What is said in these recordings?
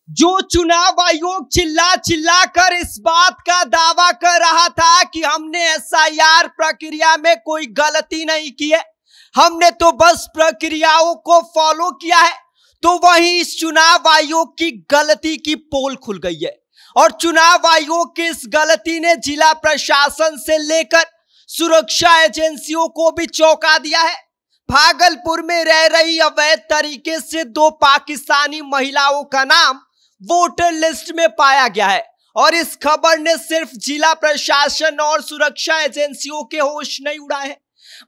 जो चुनाव आयोग चिल्ला चिल्ला कर इस बात का दावा कर रहा था कि हमने एसआईआर प्रक्रिया में कोई गलती नहीं की है, हमने तो बस प्रक्रियाओं को फॉलो किया है, तो वहीं इस चुनाव आयोग की गलती की पोल खुल गई है। और चुनाव आयोग की इस गलती ने जिला प्रशासन से लेकर सुरक्षा एजेंसियों को भी चौंका दिया है। भागलपुर में रह रही अवैध तरीके से 2 पाकिस्तानी महिलाओं का नाम वोटर लिस्ट में पाया गया है और इस खबर ने सिर्फ जिला प्रशासन और सुरक्षा एजेंसियों के होश नहीं उड़ाए हैं,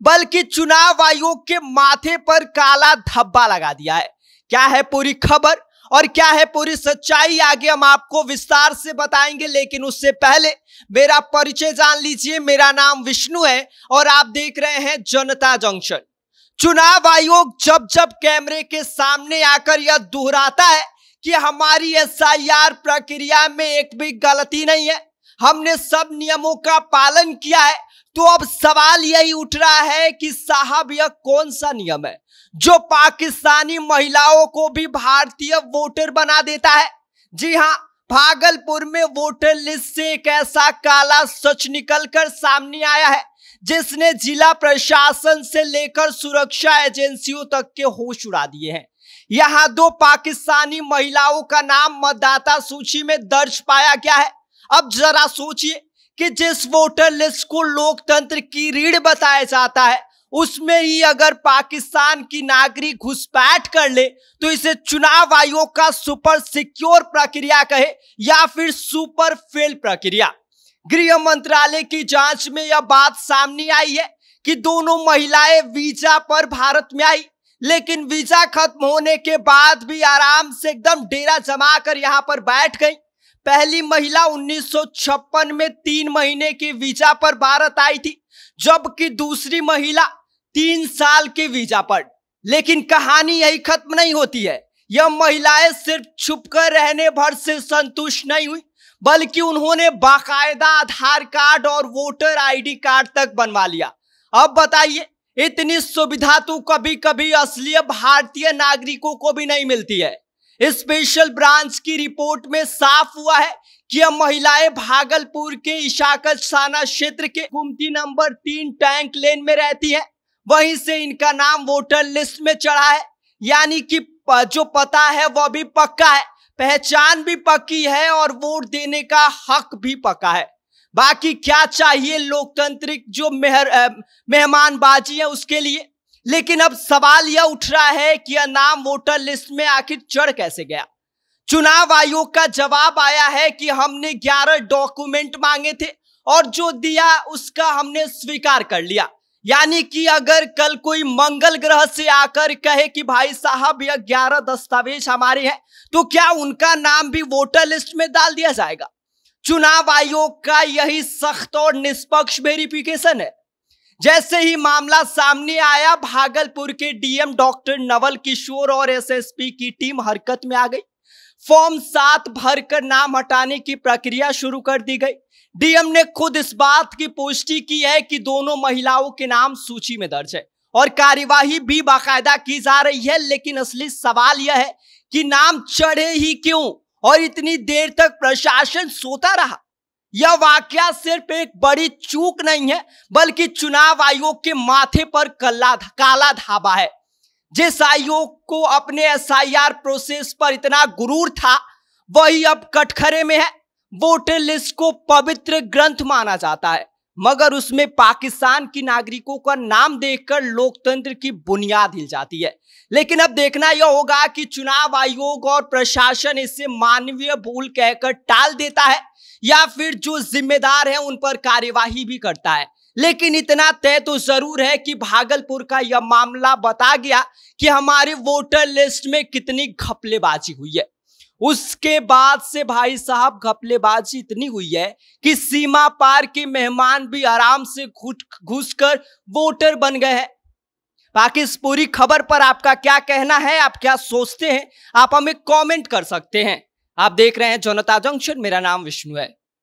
बल्कि चुनाव आयोग के माथे पर काला धब्बा लगा दिया है। क्या है पूरी खबर और क्या है पूरी सच्चाई, आगे हम आपको विस्तार से बताएंगे, लेकिन उससे पहले मेरा परिचय जान लीजिए। मेरा नाम विष्णु है और आप देख रहे हैं जनता जंक्शन। चुनाव आयोग जब जब कैमरे के सामने आकर यह दोहराता है कि हमारी एसआईआर प्रक्रिया में एक भी गलती नहीं है, हमने सब नियमों का पालन किया है, तो अब सवाल यही उठ रहा है कि साहब यह कौन सा नियम है जो पाकिस्तानी महिलाओं को भी भारतीय वोटर बना देता है। जी हां, भागलपुर में वोटर लिस्ट से एक ऐसा काला सच निकलकर सामने आया है जिसने जिला प्रशासन से लेकर सुरक्षा एजेंसियों तक के होश उड़ा दिए हैं। यहां 2 पाकिस्तानी महिलाओं का नाम मतदाता सूची में दर्ज पाया गया है। अब जरा सोचिए कि जिस वोटर लिस्ट को लोकतंत्र की रीढ़ बताया जाता है, उसमें ही अगर पाकिस्तान की नागरिक घुसपैठ कर ले तो इसे चुनाव आयोग का सुपर सिक्योर प्रक्रिया कहे या फिर सुपर फेल प्रक्रिया। गृह मंत्रालय की जांच में यह बात सामने आई है कि दोनों महिलाएं वीजा पर भारत में आई, लेकिन वीजा खत्म होने के बाद भी आराम से एकदम डेरा जमा कर यहां पर बैठ गई। पहली महिला 1956 में 3 महीने के वीजा पर भारत आई थी, जबकि दूसरी महिला 3 साल के वीजा पर। लेकिन कहानी यही खत्म नहीं होती है। यह महिलाएं सिर्फ छुपकर रहने भर से संतुष्ट नहीं हुई, बल्कि उन्होंने बाकायदा आधार कार्ड और वोटर आईडी कार्ड तक बनवा लिया। अब बताइए, इतनी सुविधा तो कभी कभी असली भारतीय नागरिकों को भी नहीं मिलती है। स्पेशल ब्रांच की रिपोर्ट में साफ हुआ है कि यह महिलाएं भागलपुर के इशाकत थाना क्षेत्र के गुमती नंबर 3 टैंक लेन में रहती है, वहीं से इनका नाम वोटर लिस्ट में चढ़ा है। यानी कि जो पता है वह भी पक्का है, पहचान भी पक्की है और वोट देने का हक भी पक्का है। बाकी क्या चाहिए लोकतांत्रिक जो मेहमानबाजी है उसके लिए। लेकिन अब सवाल यह उठ रहा है कि यह नाम वोटर लिस्ट में आखिर चढ़ कैसे गया। चुनाव आयोग का जवाब आया है कि हमने 11 डॉक्यूमेंट मांगे थे और जो दिया उसका हमने स्वीकार कर लिया। यानी कि अगर कल कोई मंगल ग्रह से आकर कहे कि भाई साहब यह 11 दस्तावेज हमारे हैं, तो क्या उनका नाम भी वोटर लिस्ट में डाल दिया जाएगा। चुनाव आयोग का यही सख्त और निष्पक्ष वेरिफिकेशन है। जैसे ही मामला सामने आया, भागलपुर के डीएम डॉक्टर नवल किशोर और एसएसपी की टीम हरकत में आ गई। फॉर्म 7 भरकर नाम हटाने की प्रक्रिया शुरू कर दी गई। डीएम ने खुद इस बात की पुष्टि की है कि दोनों महिलाओं के नाम सूची में दर्ज है और कार्यवाही भी बाकायदा की जा रही है। लेकिन असली सवाल यह है कि नाम चढ़े ही क्यों और इतनी देर तक प्रशासन सोता रहा। यह वाकया सिर्फ एक बड़ी चूक नहीं है, बल्कि चुनाव आयोग के माथे पर काला धाबा है। जिस आयोग को अपने एसआईआर प्रोसेस पर इतना गुरूर था, वही अब कटघरे में है। वोटर लिस्ट को पवित्र ग्रंथ माना जाता है, मगर उसमें पाकिस्तान की नागरिकों का नाम देखकर लोकतंत्र की बुनियाद हिल जाती है। लेकिन अब देखना यह होगा कि चुनाव आयोग और प्रशासन इसे मानवीय भूल कहकर टाल देता है या फिर जो जिम्मेदार है उन पर कार्यवाही भी करता है। लेकिन इतना तय तो जरूर है कि भागलपुर का यह मामला बता गया कि हमारे वोटर लिस्ट में कितनी घपलेबाजी हुई है। उसके बाद से भाई साहब घपलेबाजी इतनी हुई है कि सीमा पार के मेहमान भी आराम से घुसकर वोटर बन गए हैं। बाकी इस पूरी खबर पर आपका क्या कहना है, आप क्या सोचते हैं, आप हमें कमेंट कर सकते हैं। आप देख रहे हैं जनता जंक्शन, मेरा नाम विष्णु है।